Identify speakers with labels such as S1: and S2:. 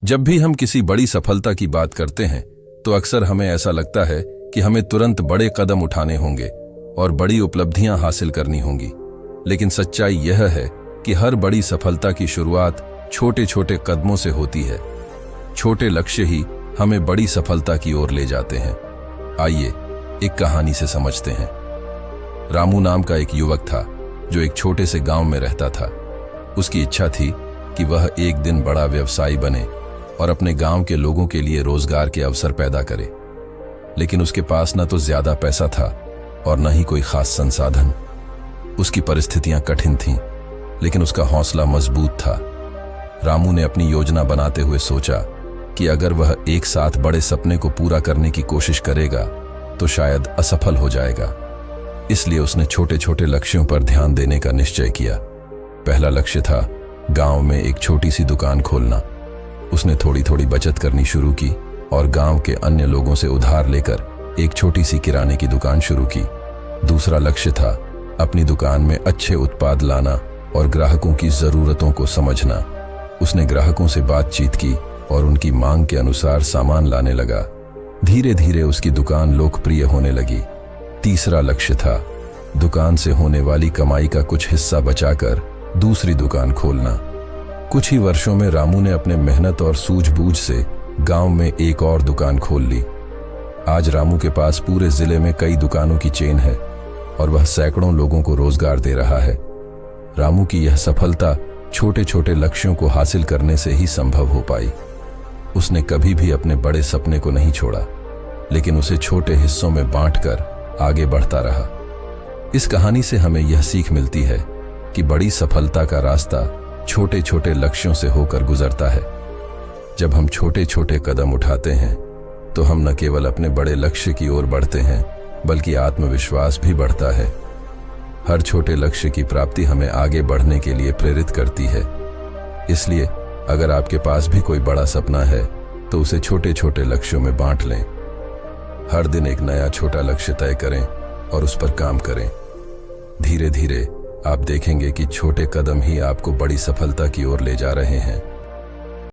S1: जब भी हम किसी बड़ी सफलता की बात करते हैं तो अक्सर हमें ऐसा लगता है कि हमें तुरंत बड़े कदम उठाने होंगे और बड़ी उपलब्धियां हासिल करनी होंगी। लेकिन सच्चाई यह है कि हर बड़ी सफलता की शुरुआत छोटे छोटे कदमों से होती है। छोटे लक्ष्य ही हमें बड़ी सफलता की ओर ले जाते हैं। आइए एक कहानी से समझते हैं। रामू नाम का एक युवक था जो एक छोटे से गांव में रहता था। उसकी इच्छा थी कि वह एक दिन बड़ा व्यवसायी बने और अपने गांव के लोगों के लिए रोजगार के अवसर पैदा करे। लेकिन उसके पास न तो ज्यादा पैसा था और न ही कोई खास संसाधन। उसकी परिस्थितियां कठिन थीं, लेकिन उसका हौसला मजबूत था। रामू ने अपनी योजना बनाते हुए सोचा कि अगर वह एक साथ बड़े सपने को पूरा करने की कोशिश करेगा तो शायद असफल हो जाएगा। इसलिए उसने छोटे छोटे लक्ष्यों पर ध्यान देने का निश्चय किया। पहला लक्ष्य था गांव में एक छोटी सी दुकान खोलना। उसने थोड़ी थोड़ी बचत करनी शुरू की और गांव के अन्य लोगों से उधार लेकर एक छोटी सी किराने की दुकान शुरू की। दूसरा लक्ष्य था अपनी दुकान में अच्छे उत्पाद लाना और ग्राहकों की जरूरतों को समझना। उसने ग्राहकों से बातचीत की और उनकी मांग के अनुसार सामान लाने लगा। धीरे धीरे उसकी दुकान लोकप्रिय होने लगी। तीसरा लक्ष्य था दुकान से होने वाली कमाई का कुछ हिस्सा बचाकर दूसरी दुकान खोलना। कुछ ही वर्षों में रामू ने अपने मेहनत और सूझबूझ से गांव में एक और दुकान खोल ली। आज रामू के पास पूरे जिले में कई दुकानों की चेन है और वह सैकड़ों लोगों को रोजगार दे रहा है। रामू की यह सफलता छोटे छोटे लक्ष्यों को हासिल करने से ही संभव हो पाई। उसने कभी भी अपने बड़े सपने को नहीं छोड़ा, लेकिन उसे छोटे हिस्सों में बांटकर आगे बढ़ता रहा। इस कहानी से हमें यह सीख मिलती है कि बड़ी सफलता का रास्ता छोटे छोटे लक्ष्यों से होकर गुजरता है। जब हम छोटे छोटे कदम उठाते हैं तो हम न केवल अपने बड़े लक्ष्य की ओर बढ़ते हैं, बल्कि आत्मविश्वास भी बढ़ता है। हर छोटे लक्ष्य की प्राप्ति हमें आगे बढ़ने के लिए प्रेरित करती है। इसलिए अगर आपके पास भी कोई बड़ा सपना है तो उसे छोटे छोटे लक्ष्यों में बांट लें। हर दिन एक नया छोटा लक्ष्य तय करें और उस पर काम करें। धीरे धीरे आप देखेंगे कि छोटे कदम ही आपको बड़ी सफलता की ओर ले जा रहे हैं।